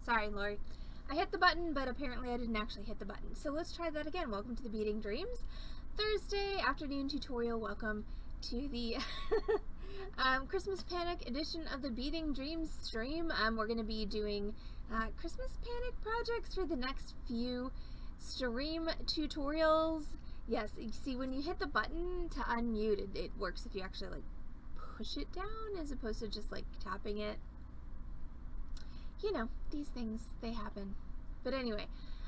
Sorry, Lori. I hit the button, but apparently I didn't actually hit the button. So let's try that again. Welcome to the Beading Dreams Thursday afternoon tutorial. Welcome to the Christmas Panic edition of the Beading Dreams stream. We're going to be doing Christmas Panic projects for the next few stream tutorials. Yes, you see when you hit the button to unmute, it works if you actually like push it down as opposed to just like tapping it. You know, these things, they happen. But anyway,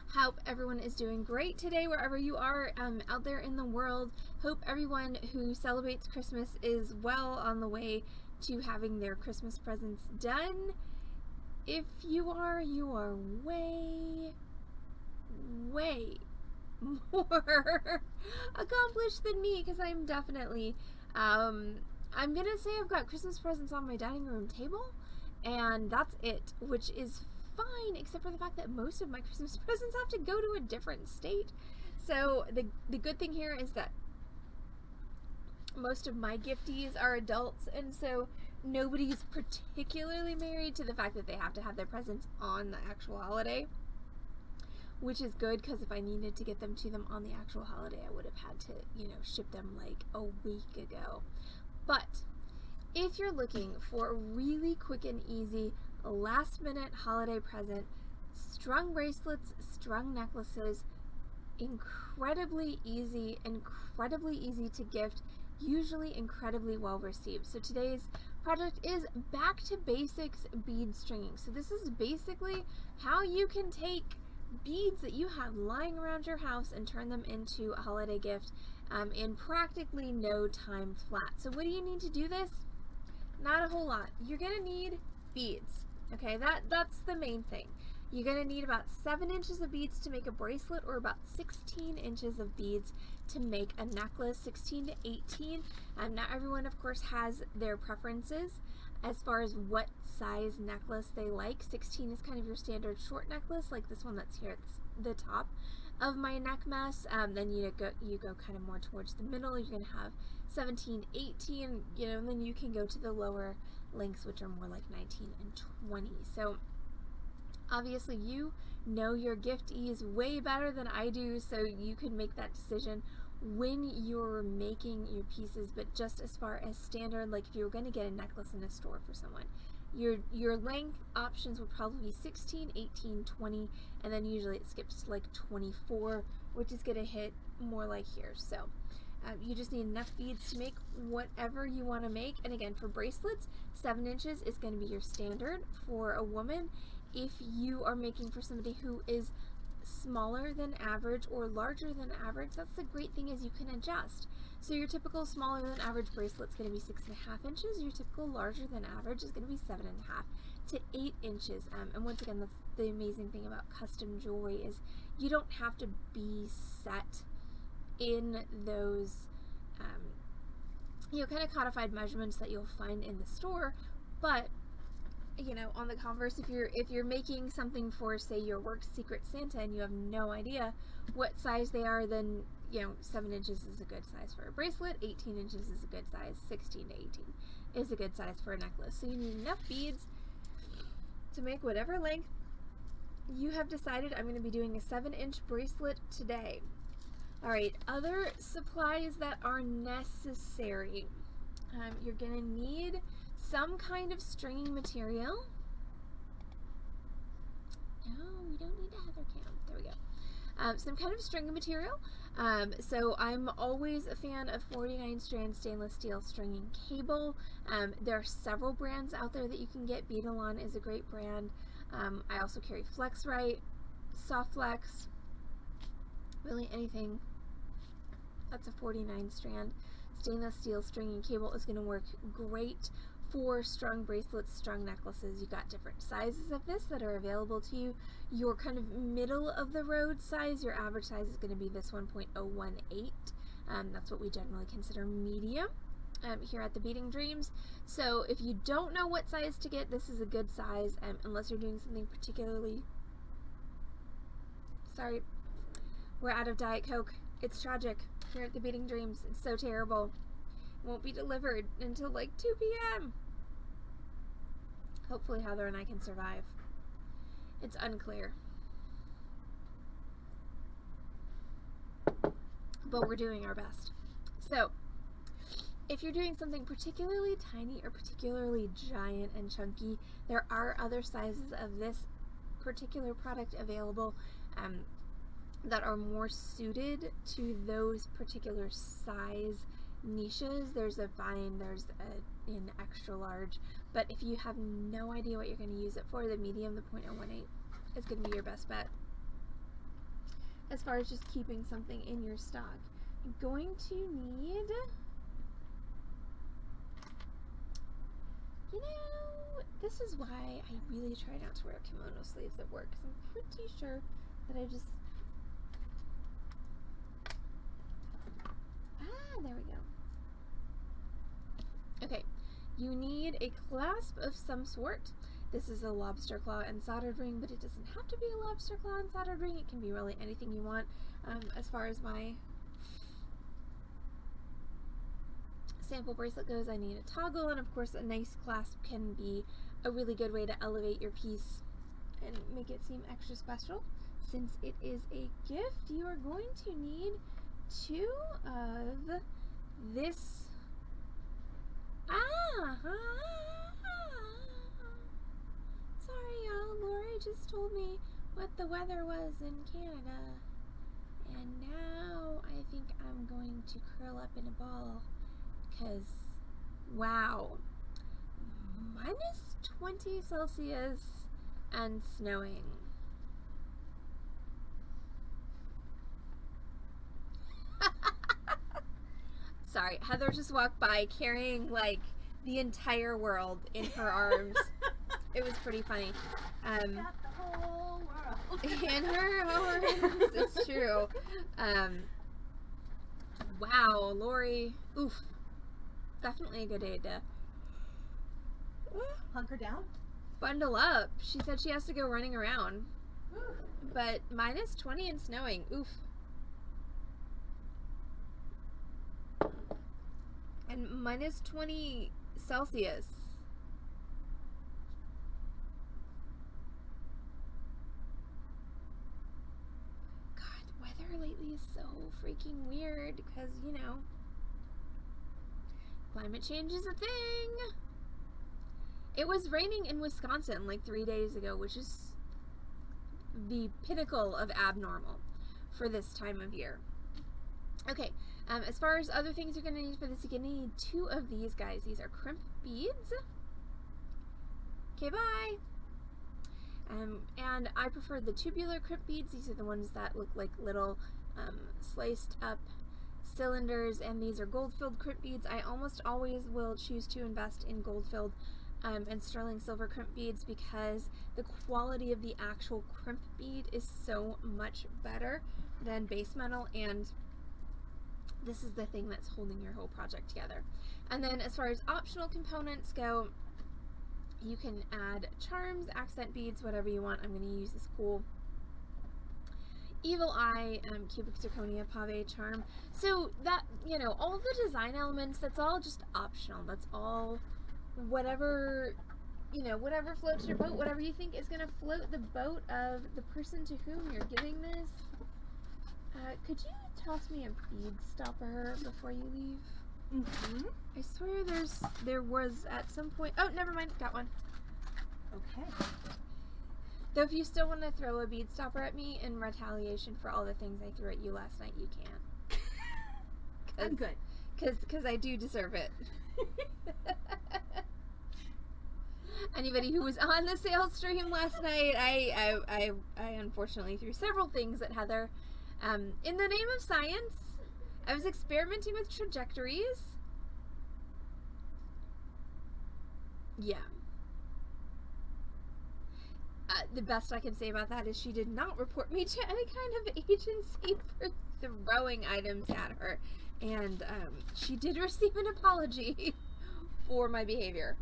hope everyone is doing great today wherever you are out there in the world. Hope everyone who celebrates Christmas is well on the way to having their Christmas presents done. If you are way more accomplished than me, because I'm definitely, I'm gonna say I've got Christmas presents on my dining room table. And that's it, which is fine, except for the fact that most of my Christmas presents have to go to a different state. So the good thing here is that most of my gifties are adults, and so nobody's particularly married to the fact that they have to have their presents on the actual holiday, which is good, because if I needed to get them to them on the actual holiday, I would have had to, you know, ship them like a week ago. But if you're looking for a really quick and easy last minute holiday present, strung bracelets, strung necklaces, incredibly easy to gift, usually incredibly well received. So today's project is back to basics bead stringing. So this is basically how you can take beads that you have lying around your house and turn them into a holiday gift in practically no time flat. So what do you need to do this? Not a whole lot. You're gonna need beads. Okay, that's the main thing. You're gonna need about 7 inches of beads to make a bracelet, or about 16 inches of beads to make a necklace, 16 to 18. Not everyone, of course, has their preferences as far as what size necklace they like. 16 is kind of your standard short necklace, like this one that's here at the top of my neck mess. Then you go kind of more towards the middle. You're gonna have 17, 18, you know, and then you can go to the lower lengths, which are more like 19 and 20. So obviously you know your gifties way better than I do, so you can make that decision when you're making your pieces. But just as far as standard, like if you were going to get a necklace in a store for someone, your length options would probably be 16, 18, 20, and then usually it skips to like 24, which is going to hit more like here. So you just need enough beads to make whatever you want to make. And again, for bracelets, 7 inches is going to be your standard for a woman. If you are making for somebody who is smaller than average or larger than average, that's the great thing, is you can adjust. So your typical smaller than average bracelet is going to be 6.5 inches. Your typical larger than average is going to be 7.5 to 8 inches. And once again, that's the amazing thing about custom jewelry, is you don't have to be set in those you know, kind of codified measurements that you'll find in the store. But you know, on the converse, if you're making something for, say, your work Secret Santa, and you have no idea what size they are, then, you know, 7 inches is a good size for a bracelet, 18 inches is a good size, 16 to 18 is a good size for a necklace. So you need enough beads to make whatever length you have decided. I'm going to be doing a 7-inch bracelet today. Alright, other supplies that are necessary. You're going to need some kind of stringing material. No, we don't need a heather cam. There we go. Some kind of stringing material. So I'm always a fan of 49 strand stainless steel stringing cable. There are several brands out there that you can get. Beading is a great brand. I also carry FlexRite, Soft Flex, really anything that's a 49 strand stainless steel stringing cable is going to work great for strung bracelets, strung necklaces. You've got different sizes of this that are available to you. Your kind of middle of the road size, your average size, is going to be this 1.018. That's what we generally consider medium here at the Beading Dreams. So if you don't know what size to get, this is a good size, unless you're doing something particularly... Sorry, we're out of Diet Coke. It's tragic here at the Beading Dreams. It's so terrible. Won't be delivered until like 2 p.m. Hopefully Heather and I can survive. It's unclear. But we're doing our best. So, if you're doing something particularly tiny or particularly giant and chunky, there are other sizes of this particular product available that are more suited to those particular size niches. There's a fine, there's an extra large, but if you have no idea what you're going to use it for, the medium, the 0.018 is going to be your best bet as far as just keeping something in your stock. You're going to need, you know, this is why I really try not to wear kimono sleeves at work, because I'm pretty sure that I just, there we go. Okay, you need a clasp of some sort. This is a lobster claw and soldered ring, but it doesn't have to be a lobster claw and soldered ring. It can be really anything you want. As far as my sample bracelet goes, I need a toggle, and of course a nice clasp can be a really good way to elevate your piece and make it seem extra special. Since it is a gift, you are going to need 2 of this. Sorry y'all, Lori just told me what the weather was in Canada, and now I think I'm going to curl up in a ball, because wow, -20 Celsius and snowing. Sorry, Heather just walked by carrying like the entire world in her arms. It was pretty funny. Got the whole world in her arms. It's true. Wow, Lori. Oof. Definitely a good day to hunker down. Bundle up. She said she has to go running around. Ooh. But -20 and snowing. Oof. And -20 Celsius. God, weather lately is so freaking weird because, you know, climate change is a thing. It was raining in Wisconsin like 3 days ago, which is the pinnacle of abnormal for this time of year. Okay, as far as other things you're going to need for this, you're going to need 2 of these guys. These are crimp beads. Okay, bye. And I prefer the tubular crimp beads. These are the ones that look like little sliced up cylinders, and these are gold-filled crimp beads. I almost always will choose to invest in gold-filled and sterling silver crimp beads because the quality of the actual crimp bead is so much better than base metal, and this is the thing that's holding your whole project together. And then as far as optional components go, you can add charms, accent beads, whatever you want. I'm going to use this cool Evil Eye cubic zirconia pave charm. So that, you know, all the design elements, that's all just optional. That's all whatever, you know, whatever floats your boat, whatever you think is going to float the boat of the person to whom you're giving this. Could you toss me a bead stopper before you leave? Mm-hmm. I swear there was at some point. Oh, never mind. Got one. Okay. Though if you still want to throw a bead stopper at me in retaliation for all the things I threw at you last night, you can. I'm good. Because I do deserve it. Anybody who was on the sales stream last night, I unfortunately threw several things at Heather. In the name of science, I was experimenting with trajectories. Yeah. The best I can say about that is she did not report me to any kind of agency for throwing items at her. And she did receive an apology for my behavior.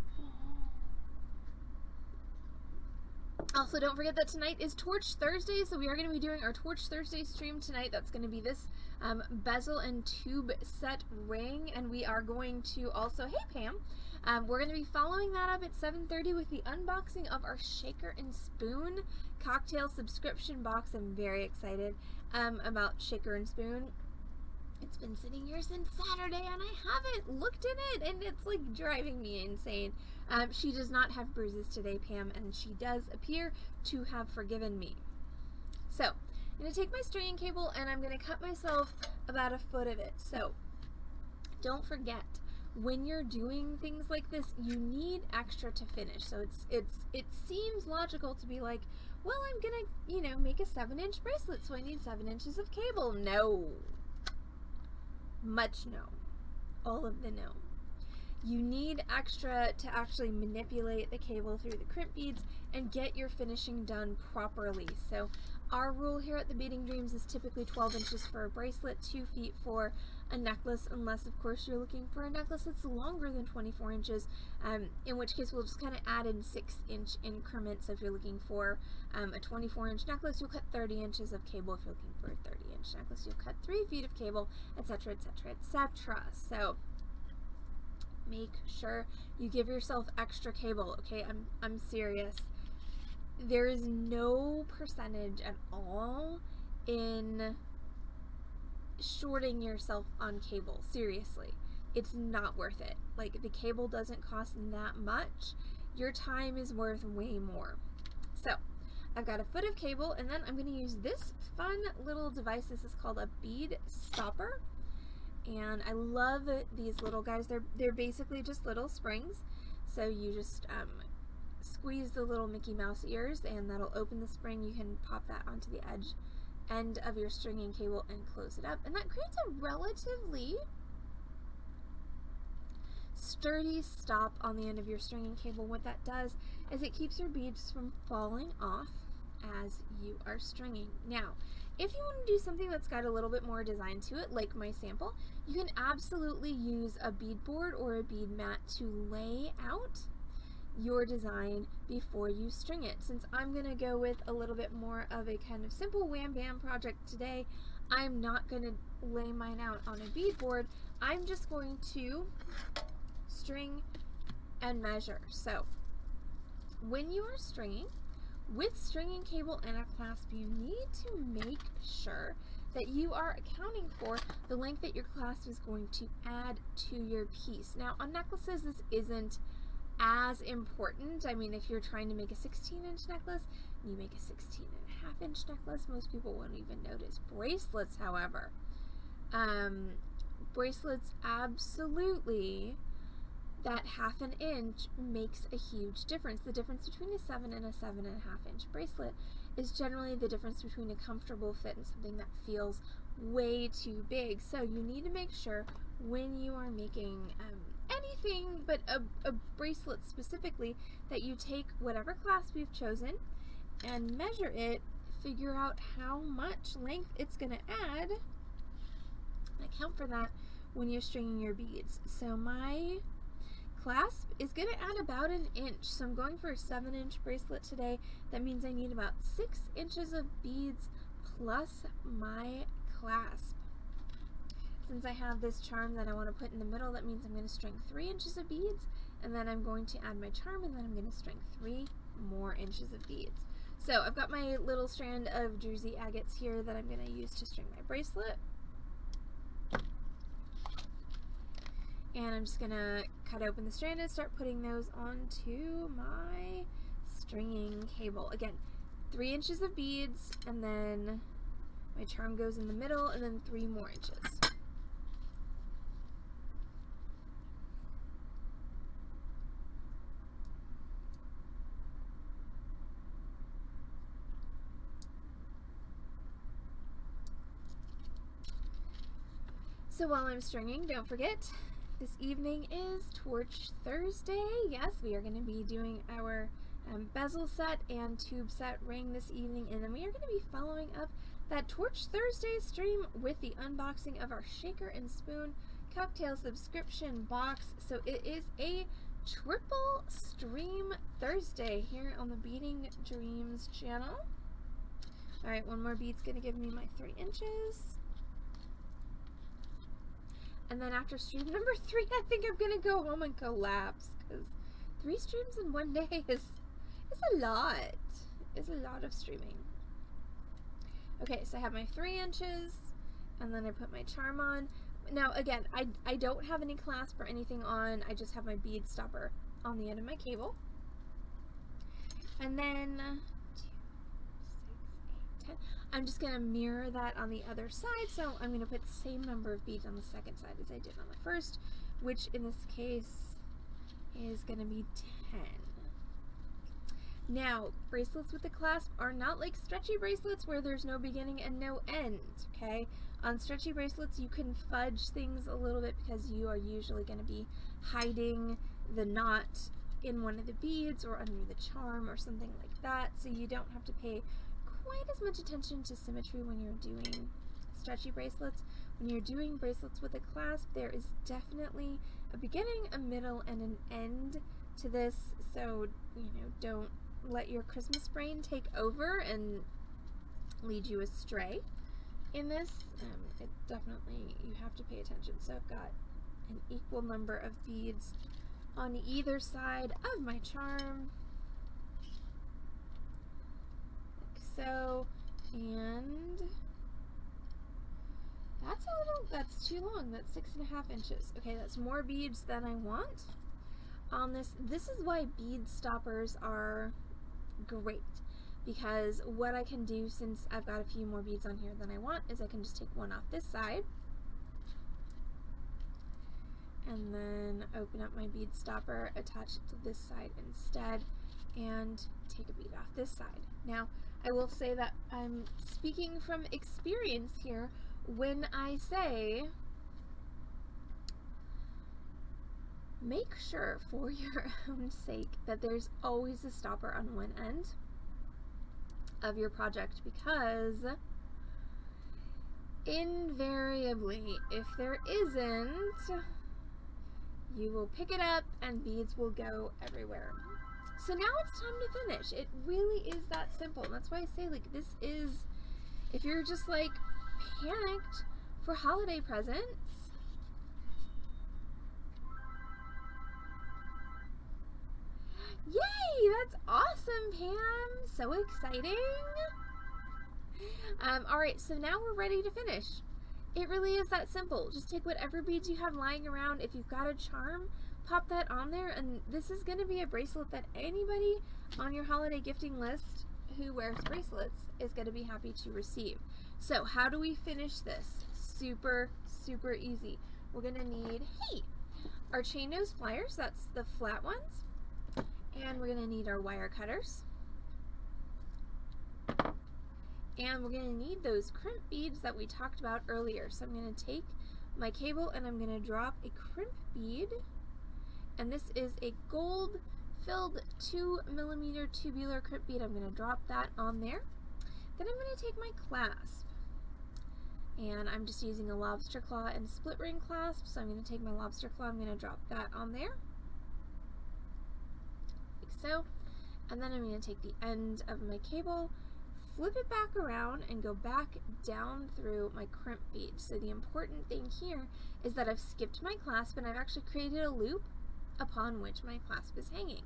Also, don't forget that tonight is Torch Thursday, so we are going to be doing our Torch Thursday stream tonight. That's going to be this bezel and tube set ring, and we are going to also, hey Pam, we're going to be following that up at 7:30 with the unboxing of our shaker and spoon cocktail subscription box. I'm very excited about shaker and spoon. It's been sitting here since Saturday and I haven't looked in it, and it's like driving me insane. She does not have bruises today, Pam, and she does appear to have forgiven me. So I'm going to take my stringing cable and I'm going to cut myself about 1 foot of it. So don't forget, when you're doing things like this, you need extra to finish. So it seems logical to be like, well, I'm going to, you know, make a 7-inch bracelet, so I need 7 inches of cable. No. Much no. All of the no. You need extra to actually manipulate the cable through the crimp beads and get your finishing done properly. So our rule here at the Beading Dreams is typically 12 inches for a bracelet, 2 feet for a necklace, unless of course you're looking for a necklace that's longer than 24 inches, in which case we'll just kind of add in 6-inch increments. So if you're looking for a 24-inch necklace, you'll cut 30 inches of cable. If you're looking for a 30-inch necklace, you'll cut 3 feet of cable, etc., etc., etc. So make sure you give yourself extra cable, okay? I'm serious. There is no percentage at all in shorting yourself on cable. Seriously, it's not worth it. Like, the cable doesn't cost that much. Your time is worth way more. So I've got 1 foot of cable, and then I'm going to use this fun little device. This is called a Bead Stopper, and I love these little guys. They're basically just little springs. So you just squeeze the little Mickey Mouse ears, and that'll open the spring. You can pop that onto the end of your stringing cable and close it up, and that creates a relatively sturdy stop on the end of your stringing cable. What that does is it keeps your beads from falling off as you are stringing. Now, if you want to do something that's got a little bit more design to it, like my sample, you can absolutely use a bead board or a bead mat to lay out your design before you string it. Since I'm going to go with a little bit more of a kind of simple wham bam project today, I'm not going to lay mine out on a bead board. I'm just going to string and measure. So when you are stringing with stringing cable and a clasp, you need to make sure that you are accounting for the length that your clasp is going to add to your piece. Now on necklaces, this isn't as important. I mean, if you're trying to make a 16-inch necklace, you make a 16.5-inch necklace, most people won't even notice. Bracelets, however, bracelets, absolutely, that 1/2 inch makes a huge difference. The difference between a 7 and a 7.5-inch bracelet is generally the difference between a comfortable fit and something that feels way too big. So you need to make sure when you are making anything but a bracelet specifically, that you take whatever clasp you've chosen and measure it, figure out how much length it's going to add, and account for that when you're stringing your beads. So my clasp is going to add about 1 inch, so I'm going for a 7-inch bracelet today. That means I need about 6 inches of beads plus my clasp. Since I have this charm that I want to put in the middle, that means I'm going to string 3 inches of beads, and then I'm going to add my charm, and then I'm going to string 3 more inches of beads. So I've got my little strand of Jersey agates here that I'm going to use to string my bracelet. And I'm just going to cut open the strand and start putting those onto my stringing cable. Again, 3 inches of beads, and then my charm goes in the middle, and then 3 more inches. So while I'm stringing, don't forget, this evening is Torch Thursday. Yes, we are going to be doing our bezel set and tube set ring this evening, and then we are going to be following up that Torch Thursday stream with the unboxing of our shaker and spoon cocktail subscription box. So it is a triple stream Thursday here on the Beading Dreams channel. Alright, one more bead's going to give me my 3 inches. And then after stream number 3, I think I'm going to go home and collapse, because 3 streams in one day is a lot. It's a lot of streaming. Okay, so I have my 3 inches, and then I put my charm on. Now, again, I don't have any clasp or anything on. I just have my bead stopper on the end of my cable. And then 2, 6, 8, 10. I'm just going to mirror that on the other side. So I'm going to put the same number of beads on the second side as I did on the first, which in this case is going to be 10. Now, bracelets with the clasp are not like stretchy bracelets where there's no beginning and no end, okay? On stretchy bracelets, you can fudge things a little bit because you are usually going to be hiding the knot in one of the beads or under the charm or something like that, so you don't have to pay quite as much attention to symmetry when you're doing stretchy bracelets. When you're doing bracelets with a clasp, there is definitely a beginning, a middle, and an end to this, so, you know, don't let your Christmas brain take over and lead you astray in this. It definitely, you have to pay attention. So I've got an equal number of beads on either side of my charm, like so, and that's too long. That's 6.5 inches. Okay, that's more beads than I want on this. This is why bead stoppers are great, because what I can do, since I've got a few more beads on here than I want, is I can just take one off this side and then open up my bead stopper, attach it to this side instead, and take a bead off this side. Now, I will say that I'm speaking from experience here when I say make sure, for your own sake, that there's always a stopper on one end of your project, because invariably, if there isn't, you will pick it up and beads will go everywhere. So now it's time to finish. It really is that simple. And that's why I say, like, this is, if you're just like panicked for holiday presents, yay! That's awesome, Pam! So exciting! Alright, so now we're ready to finish. It really is that simple. Just take whatever beads you have lying around. If you've got a charm, pop that on there, and this is going to be a bracelet that anybody on your holiday gifting list who wears bracelets is going to be happy to receive. So how do we finish this? Super, super easy. We're going to need, our chain nose pliers. That's the flat ones. And we're going to need our wire cutters. And we're going to need those crimp beads that we talked about earlier. So I'm going to take my cable and I'm going to drop a crimp bead. And this is a gold filled 2mm tubular crimp bead. I'm going to drop that on there. Then I'm going to take my clasp. And I'm just using a lobster claw and split ring clasp. So I'm going to take my lobster claw, I'm going to drop that on there. So, and then I'm going to take the end of my cable, flip it back around, and go back down through my crimp bead. So the important thing here is that I've skipped my clasp and I've actually created a loop upon which my clasp is hanging.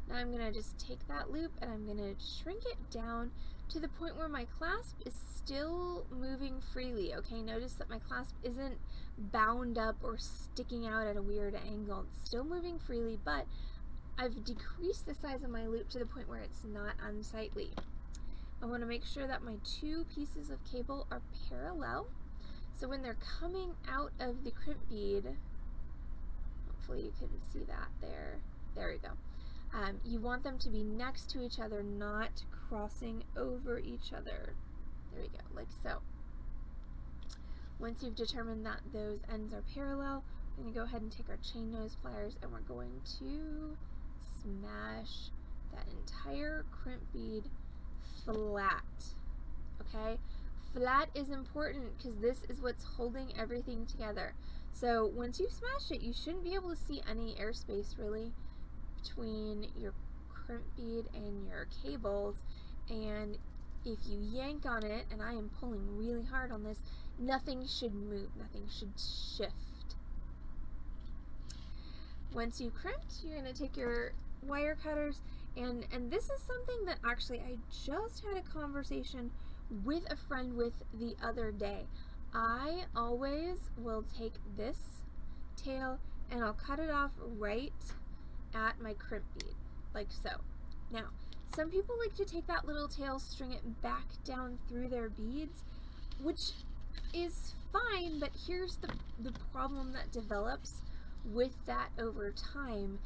Now I'm going to just take that loop and I'm going to shrink it down to the point where my clasp is still moving freely. Okay, notice that my clasp isn't bound up or sticking out at a weird angle. It's still moving freely, but I've decreased the size of my loop to the point where it's not unsightly. I want to make sure that my 2 pieces of cable are parallel. So when they're coming out of the crimp bead, hopefully you can see that there. There we go. You want them to be next to each other, not crossing over each other. There we go, like so. Once you've determined that those ends are parallel, we're going to go ahead and take our chain nose pliers and we're going to smash that entire crimp bead flat. Okay? Flat is important because this is what's holding everything together. So once you've smashed it, you shouldn't be able to see any airspace really between your crimp bead and your cables, and if you yank on it, and I am pulling really hard on this, nothing should move, nothing should shift. Once you crimped, you're going to take your wire cutters, and this is something that actually I just had a conversation with a friend with the other day. I always will take this tail and I'll cut it off right at my crimp bead, like so. Now, some people like to take that little tail, string it back down through their beads, which is fine, but here's the problem that develops with that over time,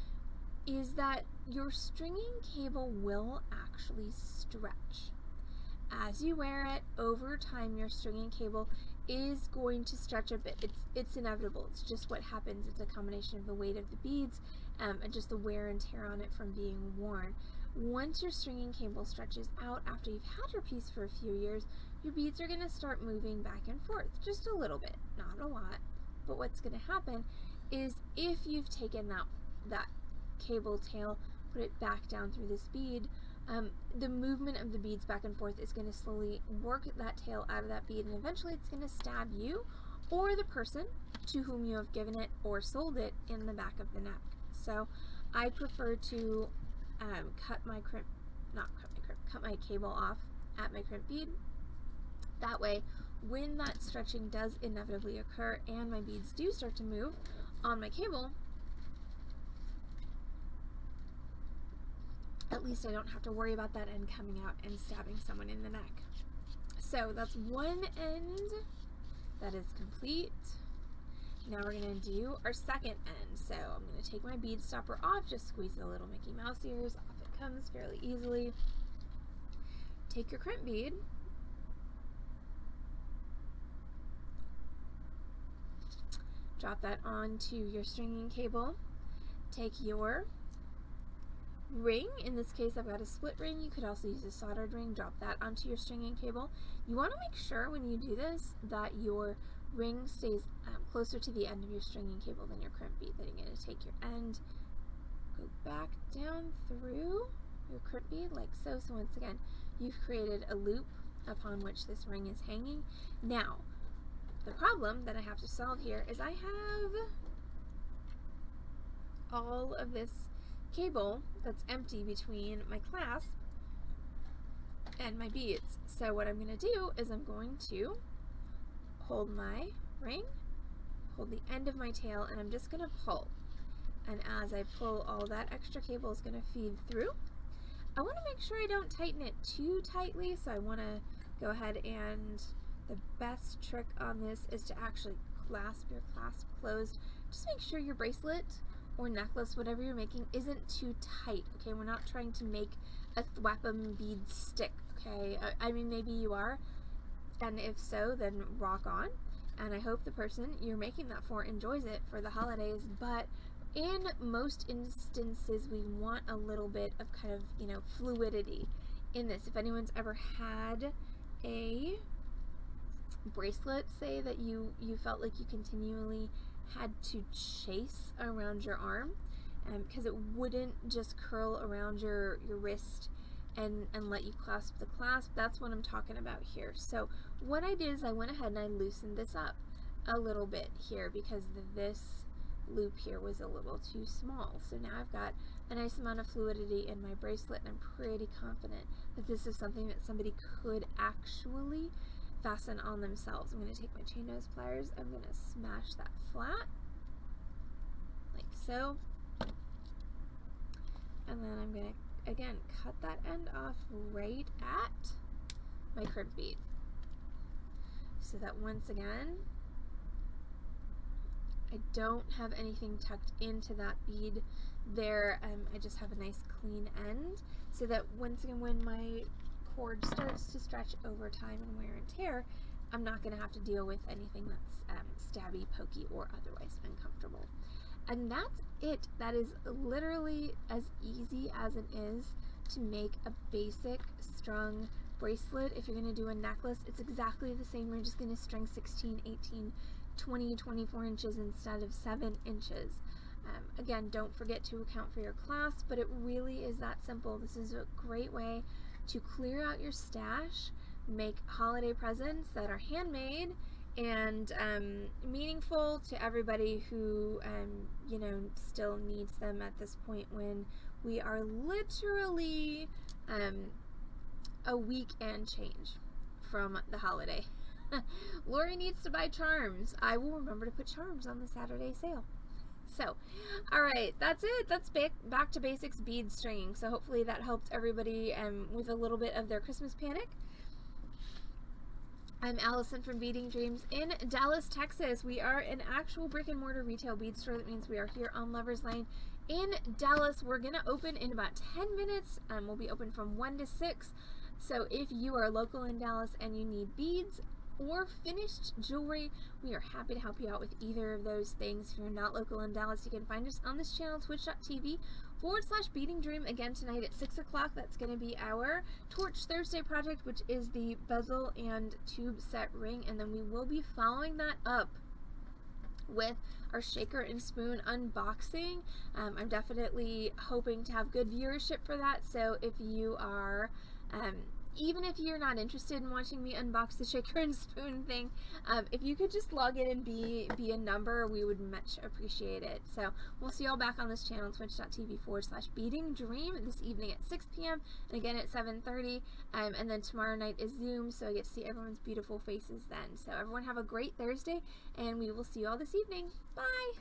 is that your stringing cable will actually stretch. As you wear it, over time your stringing cable is going to stretch a bit. It's inevitable. It's just what happens. It's a combination of the weight of the beads and just the wear and tear on it from being worn. Once your stringing cable stretches out after you've had your piece for a few years, your beads are going to start moving back and forth, just a little bit, not a lot. But what's going to happen is if you've taken that cable tail, put it back down through this bead, the movement of the beads back and forth is going to slowly work that tail out of that bead, and eventually it's going to stab you or the person to whom you have given it or sold it in the back of the neck. So I prefer to cut my cable off at my crimp bead. That way, when that stretching does inevitably occur and my beads do start to move on my cable, at least I don't have to worry about that end coming out and stabbing someone in the neck. So that's one end that is complete. Now we're going to do our second end. So I'm going to take my bead stopper off, just squeeze the little Mickey Mouse ears, off it comes fairly easily. Take your crimp bead, drop that onto your stringing cable, take your ring, in this case I've got a split ring, you could also use a soldered ring, drop that onto your stringing cable. You want to make sure when you do this that your ring stays closer to the end of your stringing cable than your crimp bead. Then you're going to take your end, go back down through your crimp bead like so. So once again, you've created a loop upon which this ring is hanging. Now, the problem that I have to solve here is I have all of this cable that's empty between my clasp and my beads. So what I'm going to do is I'm going to hold my ring, hold the end of my tail, and I'm just going to pull. And as I pull, all that extra cable is going to feed through. I want to make sure I don't tighten it too tightly, so I want to go ahead, and the best trick on this is to actually clasp your clasp closed. Just make sure your bracelet or necklace, whatever you're making, isn't too tight, okay? We're not trying to make a thwappum bead stick, okay? I mean, maybe you are, and if so, then rock on. And I hope the person you're making that for enjoys it for the holidays, but in most instances, we want a little bit of kind of, you know, fluidity in this. If anyone's ever had a bracelet, say, that you felt like you continually had to chase around your arm, because it wouldn't just curl around your wrist and let you clasp the clasp, that's what I'm talking about here. So what I did is I went ahead and I loosened this up a little bit here because this loop here was a little too small. So now I've got a nice amount of fluidity in my bracelet, and I'm pretty confident that this is something that somebody could actually fasten on themselves. I'm going to take my chain nose pliers, I'm going to smash that flat like so, and then I'm going to again cut that end off right at my crimp bead, so that once again I don't have anything tucked into that bead there. I just have a nice clean end, so that once again when my cord starts to stretch over time and wear and tear, I'm not going to have to deal with anything that's stabby, pokey, or otherwise uncomfortable. And that's it. That is literally as easy as it is to make a basic strung bracelet. If you're going to do a necklace, it's exactly the same. We're just going to string 16, 18, 20, 24 inches instead of 7 inches. Again, don't forget to account for your class, but it really is that simple. This is a great way to clear out your stash, make holiday presents that are handmade and meaningful to everybody who, you know, still needs them at this point when we are literally a week and change from the holiday. Lori needs to buy charms. I will remember to put charms on the Saturday sale. So, all right, that's it. That's back to basics bead stringing. So hopefully that helped everybody with a little bit of their Christmas panic. I'm Allison from Beading Dreams in Dallas, Texas. We are an actual brick and mortar retail bead store. That means we are here on Lovers Lane in Dallas. We're gonna open in about 10 minutes. We'll be open from 1 to 6. So if you are local in Dallas and you need beads or finished jewelry, we are happy to help you out with either of those things. If you're not local in Dallas, you can find us on this channel, twitch.tv/Beading Dream. Again tonight at 6 o'clock. That's going to be our Torch Thursday project, which is the bezel and tube set ring, and then we will be following that up with our shaker and spoon unboxing. I'm definitely hoping to have good viewership for that, so if you are even if you're not interested in watching me unbox the shaker and spoon thing, if you could just log in and be a number, we would much appreciate it. So we'll see you all back on this channel, twitch.tv/Beading Dream this evening at 6 p.m. and again at 7:30. And then tomorrow night is Zoom, so I get to see everyone's beautiful faces then. So everyone have a great Thursday, and we will see you all this evening. Bye!